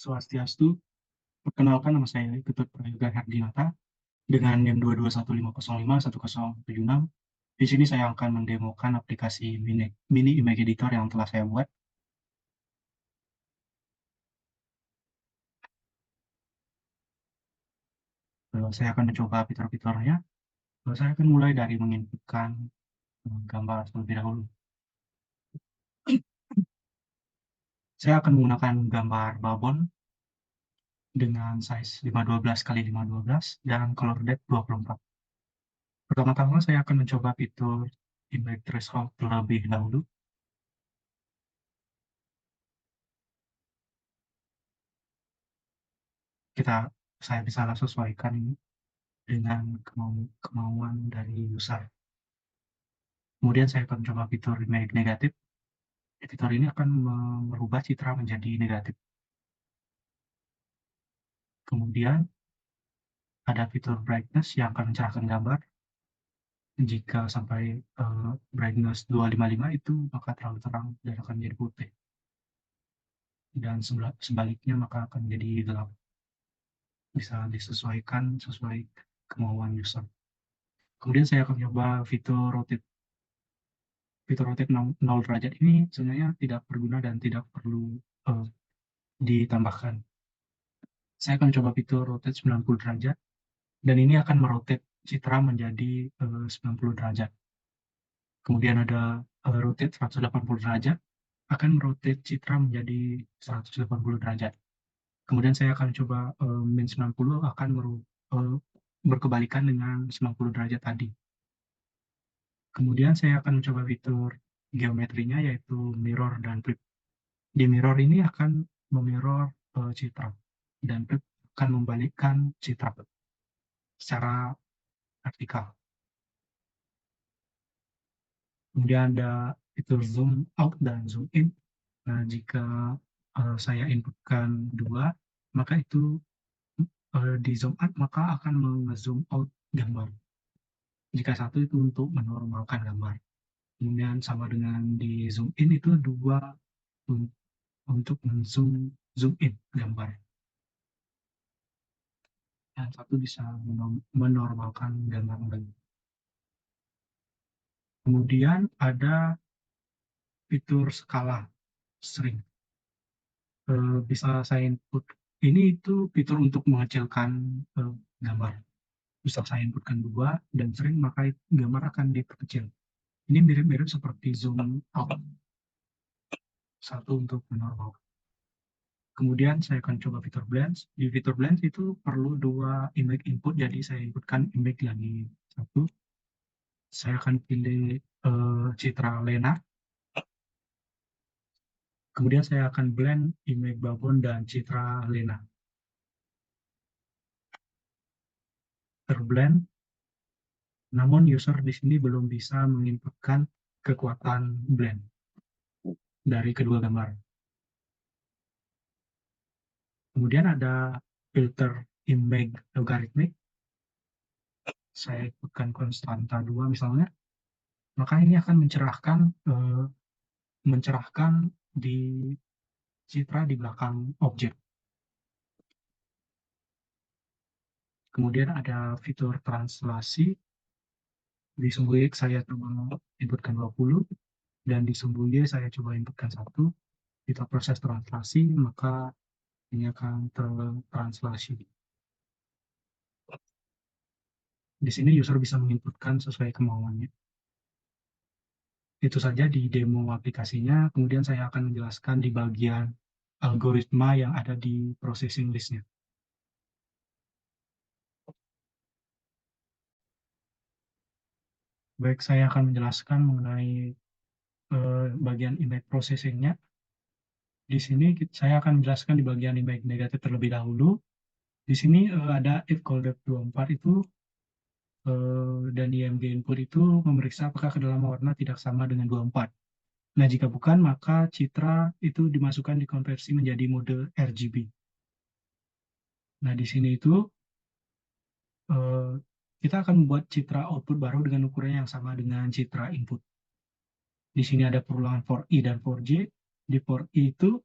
Swastiastu, perkenalkan nama saya Ketut Prayoga Hardinata dengan NIM 22150510076. Di sini saya akan mendemokan aplikasi mini image editor yang telah saya buat. Saya akan mencoba fitur-fiturnya. Saya akan mulai dari menginputkan gambar terlebih dahulu. Saya akan menggunakan gambar babon dengan size 512 x 512 dan color depth 24. Pertama-tama saya akan mencoba fitur image threshold terlebih dahulu. Saya bisa sesuaikan ini dengan kemauan dari user. Kemudian saya akan coba fitur image negatif. Fitur ini akan merubah citra menjadi negatif. Kemudian ada fitur brightness yang akan mencerahkan gambar. Jika sampai brightness 255 itu maka terlalu terang dan akan menjadi putih. Dan sebaliknya maka akan menjadi gelap. Bisa disesuaikan sesuai kemauan user. Kemudian saya akan coba fitur rotate. Fitur rotate 0 derajat ini sebenarnya tidak berguna dan tidak perlu ditambahkan. Saya akan coba fitur rotate 90 derajat, dan ini akan merotate citra menjadi 90 derajat. Kemudian ada rotate 180 derajat, akan merotate citra menjadi 180 derajat. Kemudian saya akan coba min 90 akan berkebalikan dengan 90 derajat tadi. Kemudian saya akan mencoba fitur geometrinya, yaitu mirror dan flip. Di mirror ini akan memirror citra, dan flip akan membalikkan citra secara vertikal. Kemudian ada fitur zoom out dan zoom in. Nah, jika saya inputkan 2, maka itu di zoom out maka akan menge-zoom out gambar. Jika 1 itu untuk menormalkan gambar. Kemudian sama dengan di zoom in itu 2 untuk zoom in gambar. Dan 1 bisa menormalkan gambar lagi. Kemudian ada fitur skala string. Bisa saya input. Ini itu fitur untuk mengecilkan gambar. Bisa saya inputkan 2 dan string, maka gambar akan diperkecil. Ini mirip-mirip seperti zoom out. 1 untuk menormal. Kemudian saya akan coba fitur blend. Di fitur blend itu perlu 2 image input, jadi saya inputkan image lagi 1. Saya akan pilih citra Lena. Kemudian saya akan blend image babon dan citra Lena. Terblend. Namun user di sini belum bisa menginputkan kekuatan blend dari kedua gambar. Kemudian ada filter image logarithmic. Saya inputkan konstanta 2 misalnya. Maka ini akan mencerahkan di citra di belakang objek. Kemudian ada fitur translasi. Di sumbu X saya coba inputkan 20, dan di sumbu Y saya coba inputkan 1. Kita proses translasi, maka ini akan tertranslasi. Di sini user bisa menginputkan sesuai kemauannya. Itu saja di demo aplikasinya. Kemudian saya akan menjelaskan di bagian algoritma yang ada di processing list-nya. Baik, saya akan menjelaskan mengenai bagian image processing-nya. Di sini saya akan menjelaskan di bagian image negatif terlebih dahulu. Di sini ada if callback 24 itu dan IMG input itu memeriksa apakah kedalaman warna tidak sama dengan 24. Nah, jika bukan, maka citra itu dimasukkan dikonversi menjadi mode RGB. Nah, di sini itu kita akan membuat citra output baru dengan ukuran yang sama dengan citra input. Di sini ada perulangan for I dan for J. Di for I itu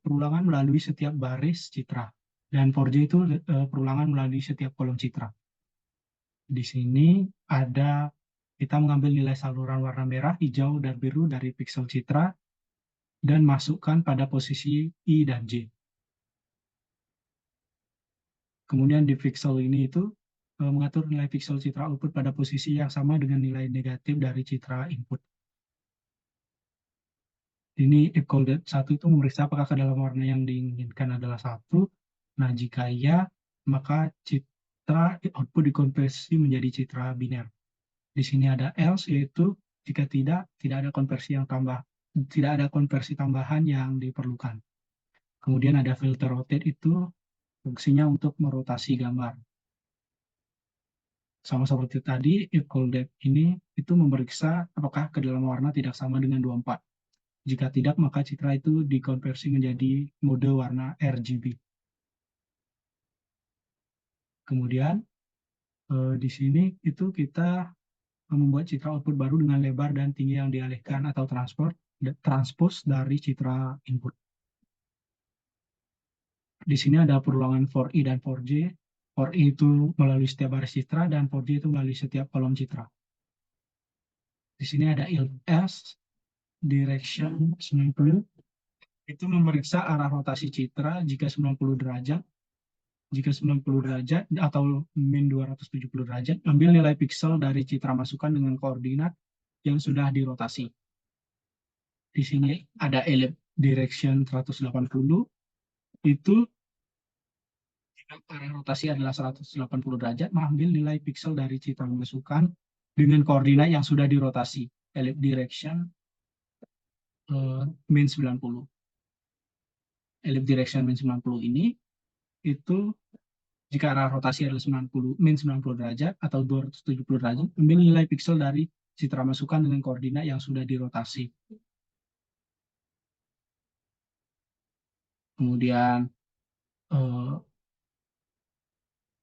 perulangan melalui setiap baris citra. Dan 4J itu perulangan melalui setiap kolom citra. Di sini ada kita mengambil nilai saluran warna merah, hijau, dan biru dari piksel citra dan masukkan pada posisi I dan J. Kemudian di piksel ini itu mengatur nilai piksel citra output pada posisi yang sama dengan nilai negatif dari citra input. Ini if coded 1 itu memeriksa apakah kedalaman warna yang diinginkan adalah 1. Nah, jika iya, maka citra output dikonversi menjadi citra biner. Di sini ada else, yaitu jika tidak ada konversi tidak ada konversi tambahan yang diperlukan. Kemudian ada filter rotate, itu fungsinya untuk merotasi gambar. Sama seperti tadi, if coded ini itu memeriksa apakah kedalaman warna tidak sama dengan 24. Jika tidak, maka citra itu dikonversi menjadi mode warna RGB. Kemudian di sini itu kita membuat citra output baru dengan lebar dan tinggi yang dialihkan atau transpose dari citra input. Di sini ada perulangan for I dan for J. For I itu melalui setiap baris citra dan for J itu melalui setiap kolom citra. Di sini ada else direction 90, itu memeriksa arah rotasi citra jika 90 derajat. Jika 90 derajat atau min 270 derajat, ambil nilai piksel dari citra masukan dengan koordinat yang sudah dirotasi. Di sini ada ellipse direction 180, itu arah rotasi adalah 180 derajat, mengambil nilai piksel dari citra masukan dengan koordinat yang sudah dirotasi. Ellipse direction min 90. Ellipse direction min 90 ini itu jika arah rotasi adalah 90 derajat atau 270 derajat, ambil nilai piksel dari citra masukan dengan koordinat yang sudah dirotasi. Kemudian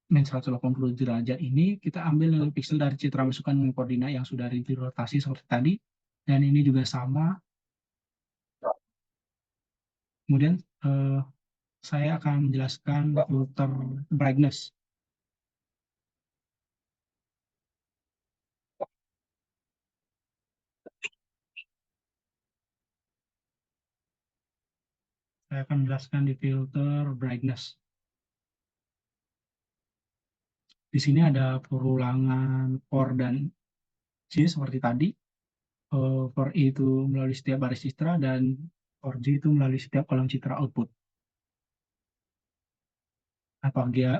min 180 derajat ini kita ambil nilai piksel dari citra masukan dengan koordinat yang sudah dirotasi seperti tadi, dan ini juga sama. Kemudian saya akan menjelaskan filter brightness. Saya akan menjelaskan di filter brightness. Di sini ada perulangan for dan J seperti tadi. For I itu melalui setiap baris citra dan for J itu melalui setiap kolom citra output. Nah,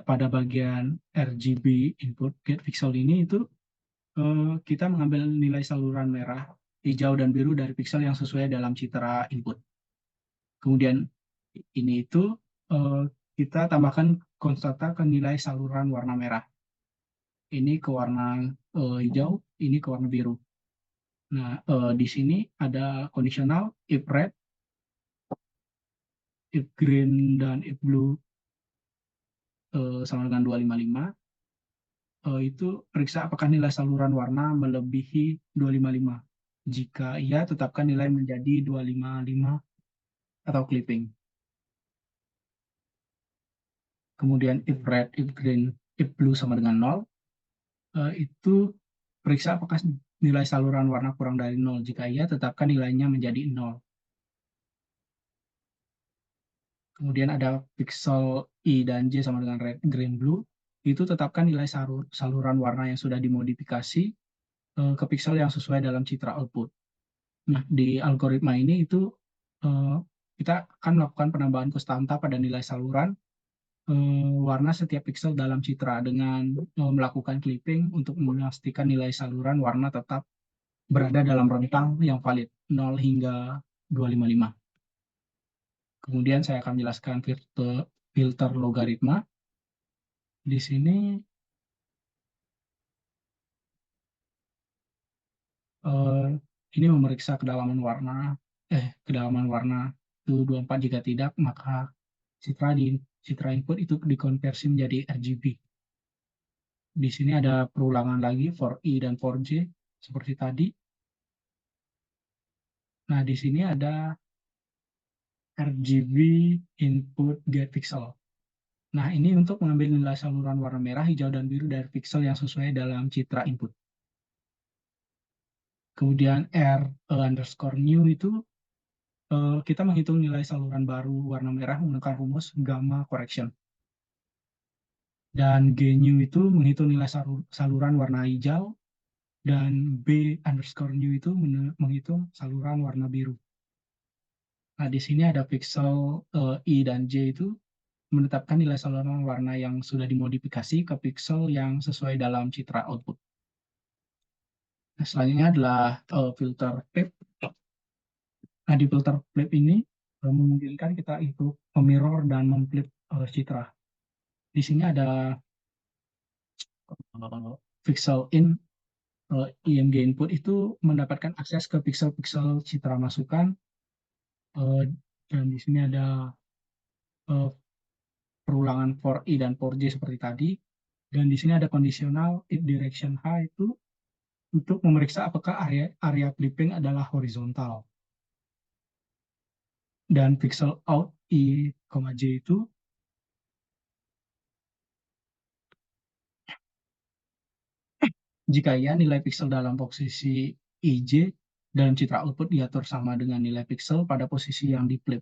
pada bagian RGB input get pixel ini itu kita mengambil nilai saluran merah, hijau, dan biru dari piksel yang sesuai dalam citra input. Kemudian ini itu kita tambahkan konstanta ke nilai saluran warna merah. Ini ke warna hijau, ini ke warna biru. Nah, di sini ada kondisional if red, if green, dan if blue sama dengan 255. Itu periksa apakah nilai saluran warna melebihi 255. Jika iya, tetapkan nilai menjadi 255 atau clipping. Kemudian if red, if green, if blue sama dengan 0, itu periksa apakah nilai saluran warna kurang dari 0. Jika iya, tetapkan nilainya menjadi 0. Kemudian ada pixel I dan J sama dengan red, green, blue. Itu tetapkan nilai saluran warna yang sudah dimodifikasi ke pixel yang sesuai dalam citra output. Nah, di algoritma ini itu kita akan melakukan penambahan konstanta pada nilai saluran warna setiap pixel dalam citra dengan melakukan clipping untuk memastikan nilai saluran warna tetap berada dalam rentang yang valid 0 hingga 255. Kemudian saya akan menjelaskan filter logaritma. Di sini ini memeriksa kedalaman warna itu 24. Jika tidak, maka citra input itu dikonversi menjadi RGB. Di sini ada perulangan lagi for I dan for J seperti tadi. Nah, di sini ada RGB input get pixel. Nah, ini untuk mengambil nilai saluran warna merah, hijau, dan biru dari pixel yang sesuai dalam citra input. Kemudian R underscore new itu kita menghitung nilai saluran baru warna merah menggunakan rumus gamma correction. Dan G new itu menghitung nilai saluran warna hijau, dan B underscore new itu menghitung saluran warna biru. Nah, di sini ada pixel I dan J itu menetapkan nilai saluran warna yang sudah dimodifikasi ke pixel yang sesuai dalam citra output. Nah, selanjutnya adalah filter flip. Nah, di filter flip ini memungkinkan kita itu memirror dan memflip citra. Di sini ada pixel in IMG input itu mendapatkan akses ke pixel-pixel citra masukan, dan di sini ada uh, perulangan for I dan for J seperti tadi, dan di sini ada kondisional if direction high itu untuk memeriksa apakah area clipping adalah horizontal, dan pixel out I, J itu jika ya nilai pixel dalam posisi IJ dalam citra output diatur sama dengan nilai pixel pada posisi yang di flip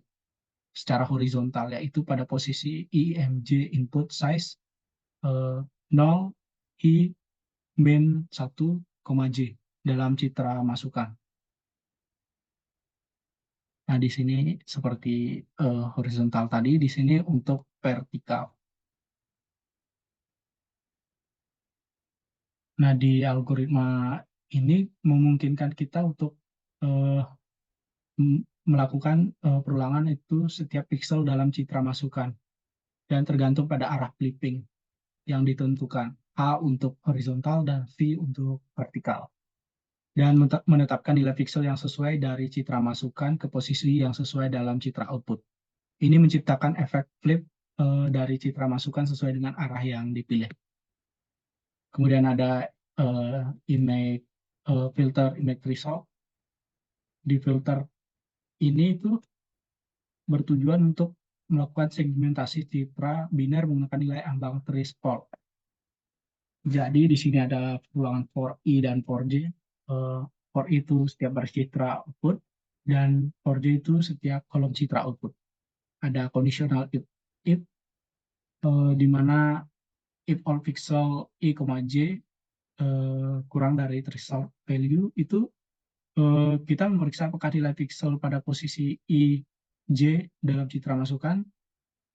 secara horizontal, yaitu pada posisi IMJ input size 0 I min 1, J dalam citra masukan. Nah, di sini seperti horizontal tadi, di sini untuk vertikal. Nah, di algoritma ini memungkinkan kita untuk uh, melakukan perulangan itu setiap pixel dalam citra masukan, dan tergantung pada arah flipping yang ditentukan, A untuk horizontal dan V untuk vertikal, dan menetapkan nilai pixel yang sesuai dari citra masukan ke posisi yang sesuai dalam citra output. Ini menciptakan efek flip dari citra masukan sesuai dengan arah yang dipilih. Kemudian ada image filter image result. Di filter ini itu bertujuan untuk melakukan segmentasi citra biner menggunakan nilai ambang threshold. Jadi di sini ada perulangan for I dan for J. For I itu setiap baris citra output, dan for J itu setiap kolom citra output. Ada conditional if di mana if all pixel I, J kurang dari threshold value itu kita memeriksa apakah nilai pixel pada posisi I, J dalam citra masukan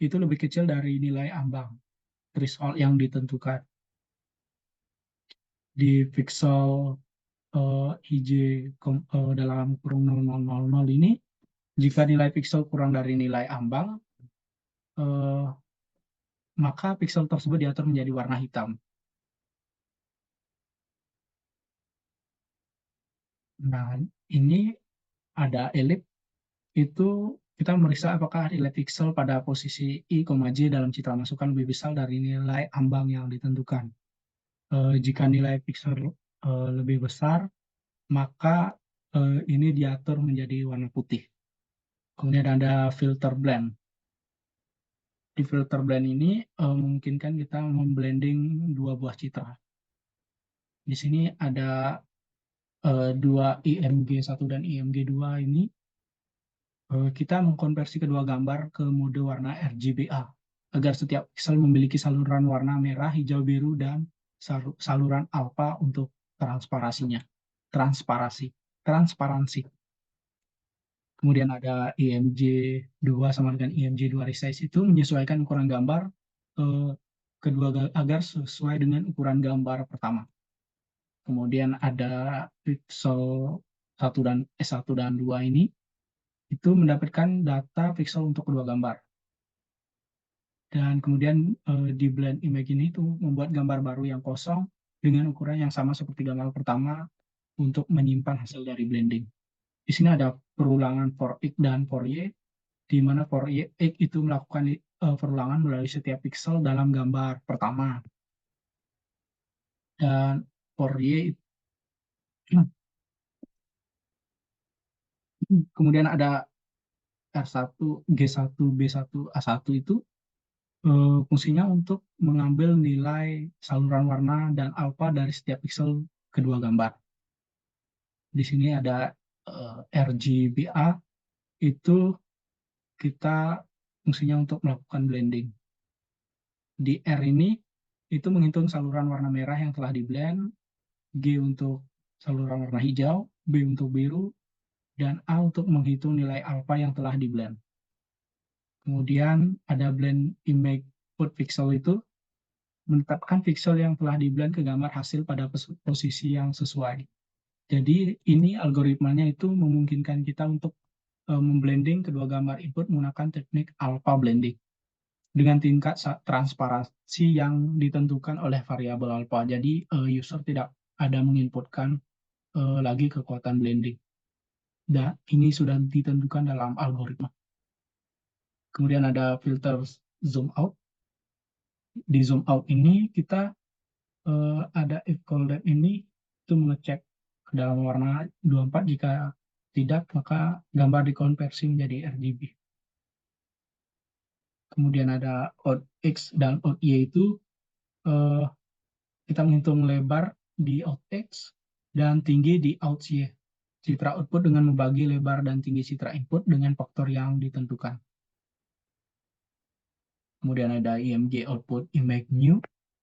itu lebih kecil dari nilai ambang threshold yang ditentukan. Di pixel IJ dalam kurung 0000 ini, jika nilai pixel kurang dari nilai ambang, eh, maka pixel tersebut diatur menjadi warna hitam. Nah, ini ada elip, itu kita memeriksa apakah nilai pixel pada posisi I, J dalam citra masukan lebih besar dari nilai ambang yang ditentukan. Jika nilai pixel lebih besar, maka ini diatur menjadi warna putih. Kemudian ada filter blend. Di filter blend ini memungkinkan kita memblending dua buah citra. Di sini ada dua IMG1 dan IMG2 ini. Kita mengkonversi kedua gambar ke mode warna RGBA agar setiap pixel memiliki saluran warna merah, hijau, biru, dan saluran alfa untuk transparasinya. Transparansi. Kemudian ada IMG2 sama dengan IMG2 resize itu menyesuaikan ukuran gambar eh, kedua agar sesuai dengan ukuran gambar pertama. Kemudian ada pixel 1 dan 2 ini itu mendapatkan data pixel untuk kedua gambar. Dan kemudian di blend image ini itu membuat gambar baru yang kosong dengan ukuran yang sama seperti gambar pertama untuk menyimpan hasil dari blending. Di sini ada perulangan for X dan for Y, di mana for X itu melakukan perulangan melalui setiap pixel dalam gambar pertama. Dan for Y kemudian ada R1, G1, B1, A1 itu fungsinya untuk mengambil nilai saluran warna dan alfa dari setiap piksel kedua gambar. Di sini ada RGBA, itu kita fungsinya untuk melakukan blending. Di R ini itu menghitung saluran warna merah yang telah di blend, G untuk saluran warna hijau, B untuk biru, dan A untuk menghitung nilai alfa yang telah di blend. Kemudian ada blend image put pixel, itu menetapkan pixel yang telah di blend ke gambar hasil pada posisi yang sesuai. Jadi ini algoritmanya itu memungkinkan kita untuk memblending kedua gambar input menggunakan teknik alpha blending dengan tingkat transparansi yang ditentukan oleh variabel alpha. Jadi user tidak ada menginputkan lagi kekuatan blending. Dan ini sudah ditentukan dalam algoritma. Kemudian ada filter zoom out. Di zoom out ini kita ada if callback ini itu mengecek ke dalam warna 24, jika tidak maka gambar dikonversi menjadi RGB. Kemudian ada out X dan out Y, itu kita menghitung lebar di out X dan tinggi di out Y. Citra output dengan membagi lebar dan tinggi citra input dengan faktor yang ditentukan. Kemudian ada IMG output image new,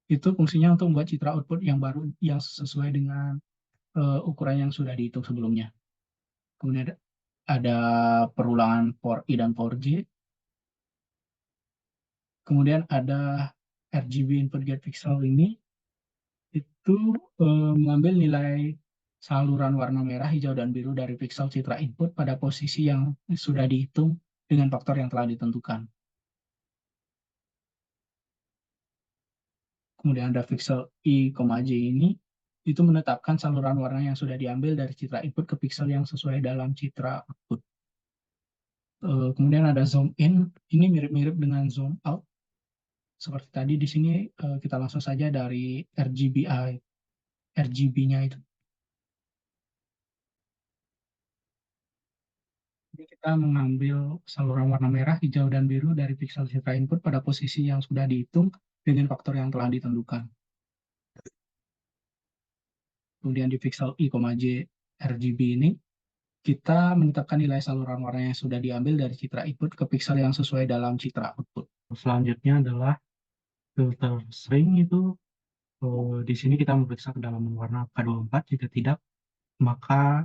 itu fungsinya untuk membuat citra output yang baru yang sesuai dengan ukuran yang sudah dihitung sebelumnya. Kemudian ada perulangan for I dan for J. Kemudian ada RGB input get pixel, ini itu mengambil nilai saluran warna merah, hijau, dan biru dari pixel citra input pada posisi yang sudah dihitung dengan faktor yang telah ditentukan. Kemudian ada pixel I, J ini itu menetapkan saluran warna yang sudah diambil dari citra input ke pixel yang sesuai dalam citra output. Kemudian ada zoom in, ini mirip-mirip dengan zoom out. Seperti tadi di sini kita langsung saja dari RGB-nya itu. Jadi kita mengambil saluran warna merah, hijau, dan biru dari pixel citra input pada posisi yang sudah dihitung dengan faktor yang telah ditentukan. Kemudian di pixel I, J RGB ini, kita menetapkan nilai saluran warna yang sudah diambil dari citra input ke pixel yang sesuai dalam citra output. Selanjutnya adalah filter string, itu di sini kita memeriksa kedalaman warna K24, jika tidak maka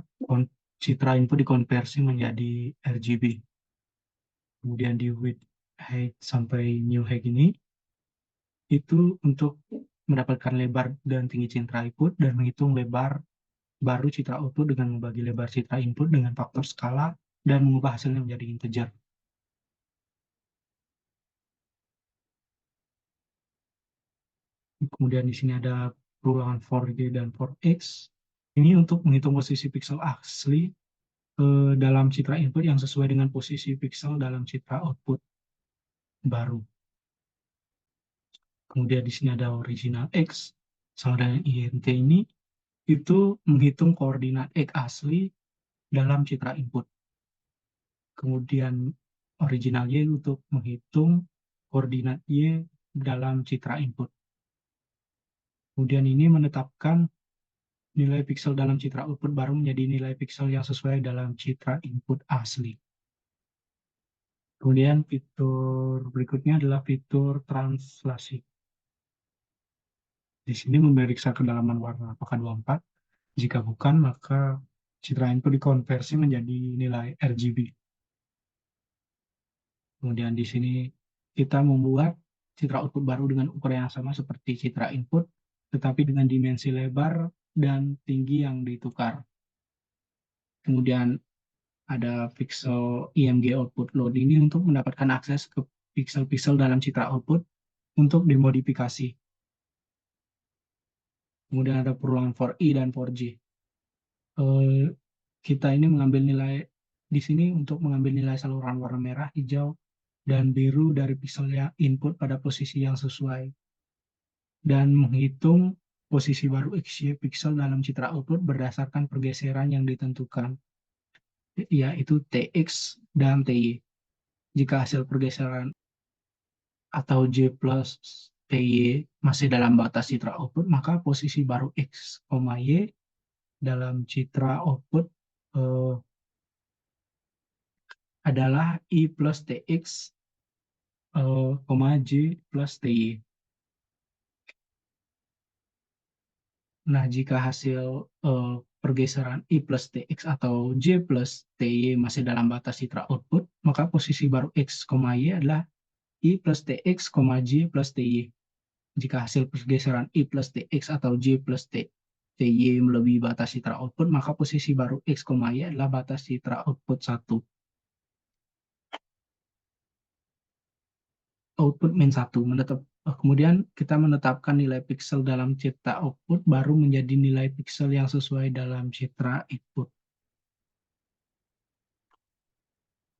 citra input dikonversi menjadi RGB. Kemudian di width, height, sampai new height ini itu untuk mendapatkan lebar dan tinggi citra input dan menghitung lebar baru citra output dengan membagi lebar citra input dengan faktor skala dan mengubah hasilnya menjadi integer. Kemudian di sini ada perulangan for G dan for X. Ini untuk menghitung posisi pixel asli dalam citra input yang sesuai dengan posisi pixel dalam citra output baru. Kemudian di sini ada original X sama dengan INT, ini itu menghitung koordinat X asli dalam citra input. Kemudian original Y untuk menghitung koordinat Y dalam citra input. Kemudian ini menetapkan nilai pixel dalam citra output baru menjadi nilai pixel yang sesuai dalam citra input asli. Kemudian fitur berikutnya adalah fitur translasi. Di sini memeriksa kedalaman warna apakah 24. Jika bukan, maka citra input dikonversi menjadi nilai RGB. Kemudian di sini kita membuat citra output baru dengan ukuran yang sama seperti citra input, tetapi dengan dimensi lebar dan tinggi yang ditukar. Kemudian ada pixel IMG output load, ini untuk mendapatkan akses ke pixel-pixel dalam citra output untuk dimodifikasi. Kemudian ada perulangan for I dan for J. Kita ini mengambil nilai di sini untuk mengambil nilai saluran warna merah, hijau, dan biru dari pixel yang input pada posisi yang sesuai, dan menghitung posisi baru XY pixel dalam citra output berdasarkan pergeseran yang ditentukan, yaitu TX dan TY. Jika hasil pergeseran atau J plus PY masih dalam batas citra output, maka posisi baru X, Y dalam citra output eh, adalah I plus TX, J plus TY. Nah, jika hasil pergeseran I plus TX atau J plus TY masih dalam batas citra output, maka posisi baru X, Y adalah I plus TX, J plus TY. Jika hasil pergeseran I plus TX atau J plus TY melebihi batas citra output, maka posisi baru X, Y adalah batas citra output 1. Output min 1. Kemudian kita menetapkan nilai piksel dalam citra output baru menjadi nilai piksel yang sesuai dalam citra input.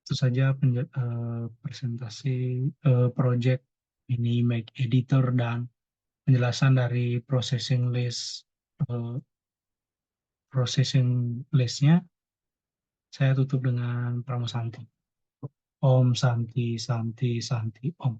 Itu saja presentasi project ini make editor dan penjelasan dari processing list-nya. Saya tutup dengan Pramosanti. Om Santi Santi Santi Om.